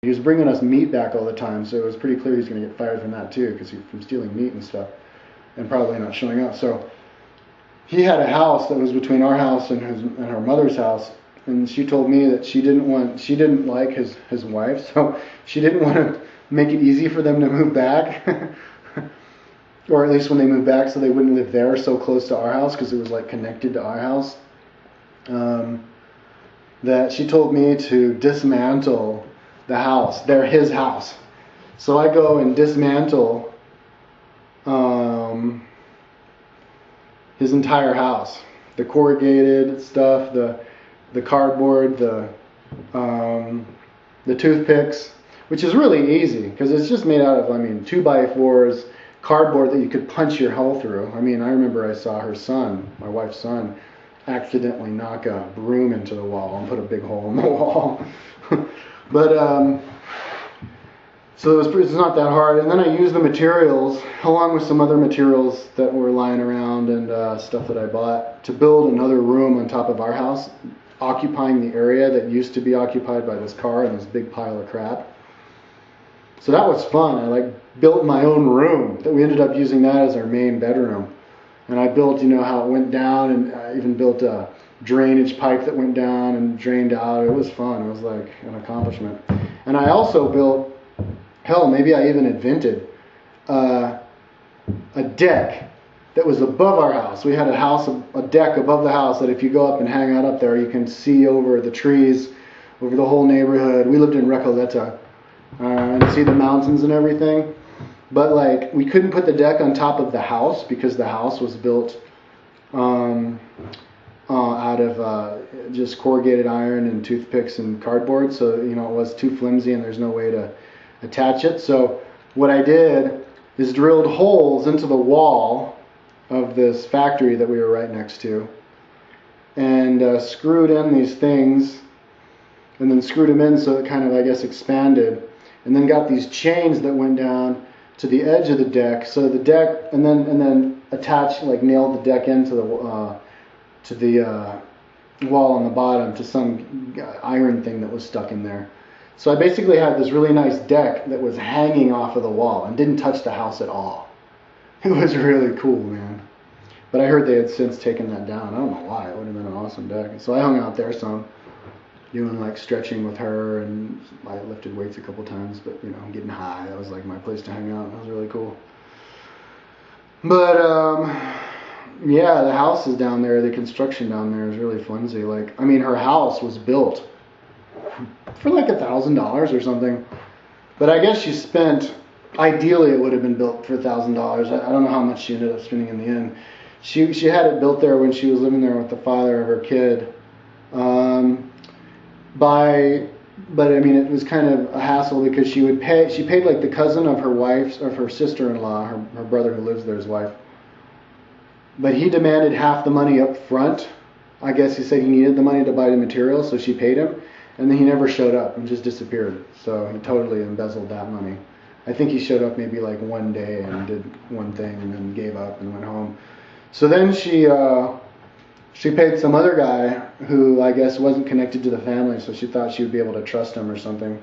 He was bringing us meat back all the time, so it was pretty clear he was going to get fired from that too, because from stealing meat and stuff, and probably not showing up. So he had a house that was between our house and her mother's house, and she told me that she didn't like his wife, so she didn't want to make it easy for them to move back, or at least when they moved back, so they wouldn't live there so close to our house, because it was like connected to our house. That she told me to dismantle the house. They're his house. So I go and dismantle his entire house. The corrugated stuff, the cardboard, the toothpicks, which is really easy because it's just made out of, 2x4s, cardboard that you could punch your hole through. I remember I saw her son, my wife's son, accidentally knock a broom into the wall and put a big hole in the wall. But so it's not that hard. And then I used the materials along with some other materials that were lying around and stuff that I bought to build another room on top of our house, occupying the area that used to be occupied by this car and this big pile of crap. So that was fun. I built my own room. That we ended up using that as our main bedroom. And I built, how it went down, and I even built a drainage pipe that went down and drained out. It was fun. It was like an accomplishment. And I also built, maybe I even invented a deck that was above our house. We had a deck above the house that if you go up and hang out up there, you can see over the trees, over the whole neighborhood. We lived in Recoleta, and see the mountains and everything. But we couldn't put the deck on top of the house because the house was built out of just corrugated iron and toothpicks and cardboard. So, it was too flimsy and there's no way to attach it. So what I did is drilled holes into the wall of this factory that we were right next to and screwed in these things and then screwed them in so it kind of, expanded. And then got these chains that went down to the edge of the deck, so the deck, and then attached, nailed the deck into the wall on the bottom to some iron thing that was stuck in there. So I basically had this really nice deck that was hanging off of the wall and didn't touch the house at all. It was really cool, man. But I heard they had since taken that down. I don't know why. It would have been an awesome deck. So I hung out there some, doing stretching with her, and I lifted weights a couple times, but getting high. That was my place to hang out. That was really cool. But yeah, the house is down there. The construction down there is really flimsy. Her house was built for $1,000 or something. But I guess she spent. Ideally, it would have been built for $1,000. I don't know how much she ended up spending in the end. She had it built there when she was living there with the father of her kid. But it was kind of a hassle because she paid the cousin of her sister-in-law, her brother who lives there's wife. But he demanded half the money up front. I guess he said he needed the money to buy the materials, so she paid him, and then he never showed up and just disappeared. So he totally embezzled that money. I think he showed up maybe one day and did one thing and then gave up and went home. So then she paid some other guy who I guess wasn't connected to the family, so she thought she would be able to trust him or something.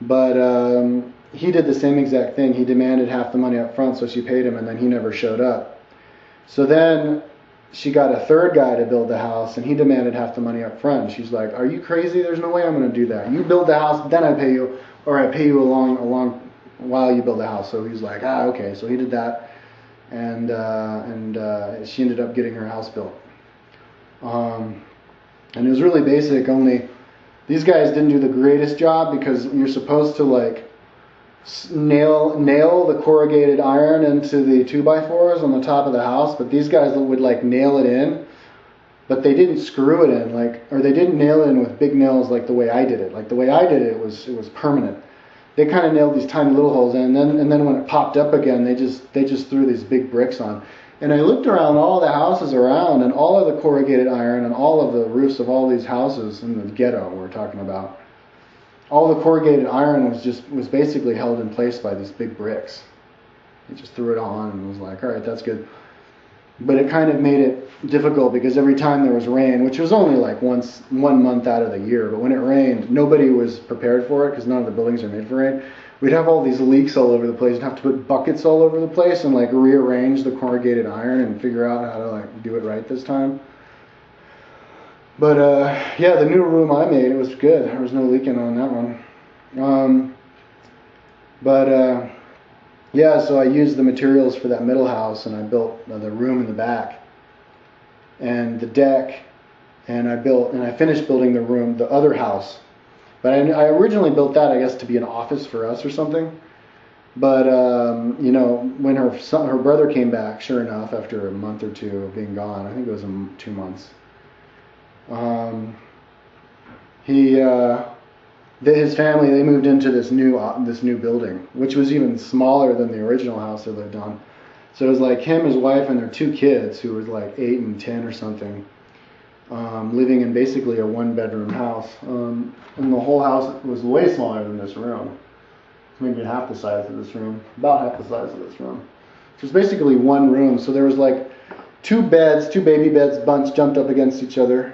But he did the same exact thing. He demanded half the money up front, so she paid him, and then he never showed up. So then she got a third guy to build the house, and he demanded half the money up front. And she's like, "Are you crazy? There's no way I'm going to do that. You build the house, then I pay you, or I pay you along while you build the house." So he's like, okay. So he did that, and she ended up getting her house built. And it was really basic, only these guys didn't do the greatest job because you're supposed to nail the corrugated iron into the 2x4s on the top of the house, but these guys would nail it in, but they didn't screw it in, or they didn't nail it in with big nails like the way I did it. The way I did it, it was permanent. They kind of nailed these tiny little holes in, and then when it popped up again, they just threw these big bricks on. And I looked around all the houses around, and all of the corrugated iron and all of the roofs of all these houses in the ghetto we're talking about, all the corrugated iron was basically held in place by these big bricks. He just threw it on and was like, all right, that's good. But it kind of made it difficult because every time there was rain, which was only like once 1 month out of the year, but when it rained, nobody was prepared for it because none of the buildings are made for rain. We'd have all these leaks all over the place and have to put buckets all over the place and like rearrange the corrugated iron and figure out how to like do it right this time. But yeah, the new room I made, it was good. There was no leaking on that one. Yeah, so I used the materials for that middle house, and I built the room in the back and the deck, and I finished building the other house. But I originally built that, I guess, to be an office for us or something. But when her brother came back, sure enough, after a month or two of being gone, I think it was 2 months. His family, they moved into this new building, which was even smaller than the original house they lived on. So it was like him, his wife, and their 2 kids, who were like 8 and 10 or something, living in basically a 1-bedroom house. And the whole house was way smaller than this room. It's maybe half the size of this room, about half the size of this room. So it was basically one room. So there was like 2 baby beds jumped up against each other.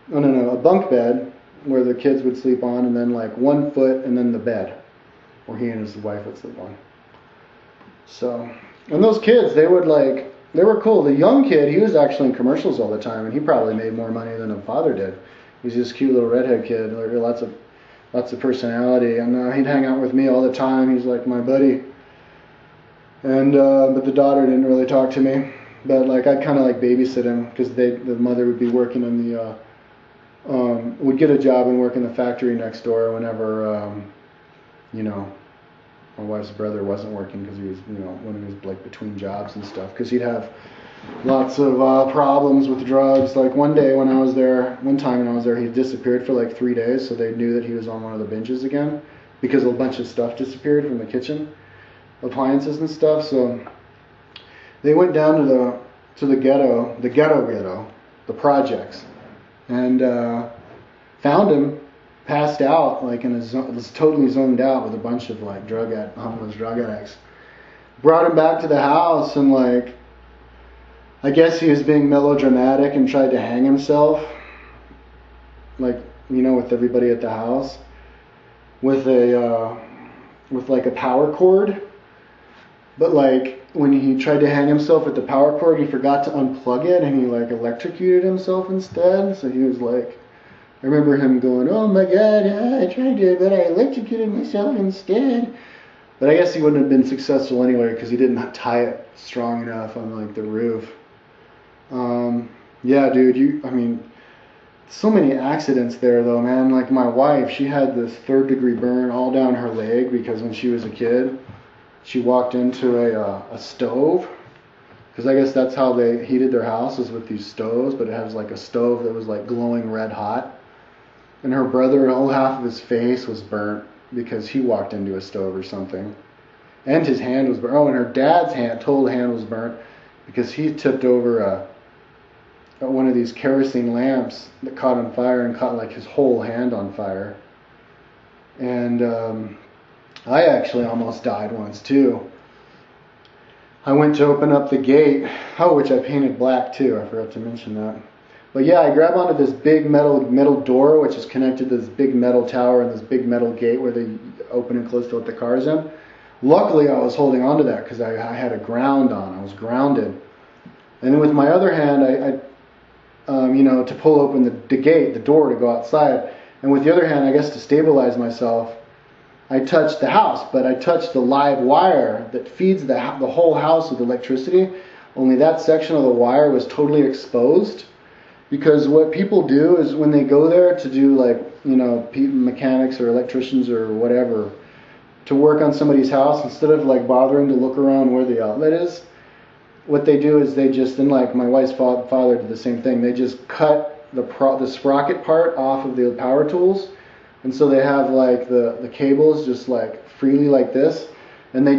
No, a bunk bed where the kids would sleep on, and then like 1 foot, and then the bed where he and his wife would sleep on. So, and those kids, they were cool. The young kid, he was actually in commercials all the time, and he probably made more money than the father did. He's this cute little redhead kid, like lots of personality, and he'd hang out with me all the time. He's like my buddy. And but the daughter didn't really talk to me, but like I'd kind of like babysit him because the mother would be working in the would get a job and work in the factory next door whenever my wife's brother wasn't working because he was when he was like between jobs and stuff, because he'd have lots of problems with drugs. Like one time when I was there, he disappeared for like 3 days, so they knew that he was on one of the binges again because a bunch of stuff disappeared from the kitchen, appliances and stuff. So they went down to the ghetto, the projects, and found him passed out, like was totally zoned out with a bunch of like homeless drug addicts. Brought him back to the house, and like I guess he was being melodramatic and tried to hang himself, like with everybody at the house, with like a power cord. But like when he tried to hang himself with the power cord, he forgot to unplug it, and he like electrocuted himself instead. So he was like, I remember him going, "Oh my God, I tried to, but I electrocuted myself instead." But I guess he wouldn't have been successful anyway because he didn't tie it strong enough on like the roof. Yeah, dude, so many accidents there though, man. Like my wife, she had this 3rd-degree burn all down her leg because when she was a kid, she walked into a stove. Because I guess that's how they heated their house, is with these stoves, but it has like a stove that was like glowing red hot. And her brother, the whole half of his face was burnt because he walked into a stove or something. And his hand was burnt. Oh, and her dad's total hand was burnt because he tipped over one of these kerosene lamps that caught on fire and caught like his whole hand on fire. And I actually almost died once too. I went to open up the gate, which I painted black too, I forgot to mention that. But yeah, I grabbed onto this big metal door, which is connected to this big metal tower and this big metal gate where they open and close to let the cars in. Luckily, I was holding onto that because I had a ground on. I was grounded. And then with my other hand, I to pull open the gate, the door to go outside. And with the other hand, I guess to stabilize myself, I touched the house, but I touched the live wire that feeds the whole house with electricity. Only that section of the wire was totally exposed. Because what people do is when they go there to do mechanics or electricians or whatever, to work on somebody's house, instead of like bothering to look around where the outlet is, what they do is and like my wife's father did the same thing, they just cut the sprocket part off of the power tools. And so they have like the cables just like freely like this, and they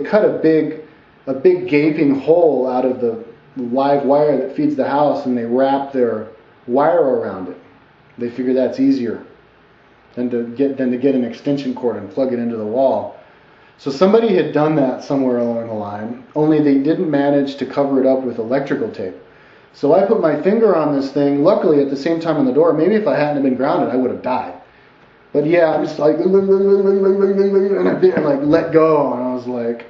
cut a big gaping hole out of the live wire that feeds the house, and they wrap their wire around it. They figure that's easier than to get an extension cord and plug it into the wall. So somebody had done that somewhere along the line, only they didn't manage to cover it up with electrical tape. So I put my finger on this thing, luckily at the same time on the door. Maybe if I hadn't been grounded, I would have died. But yeah, I'm just like, and I like let go, and I was like,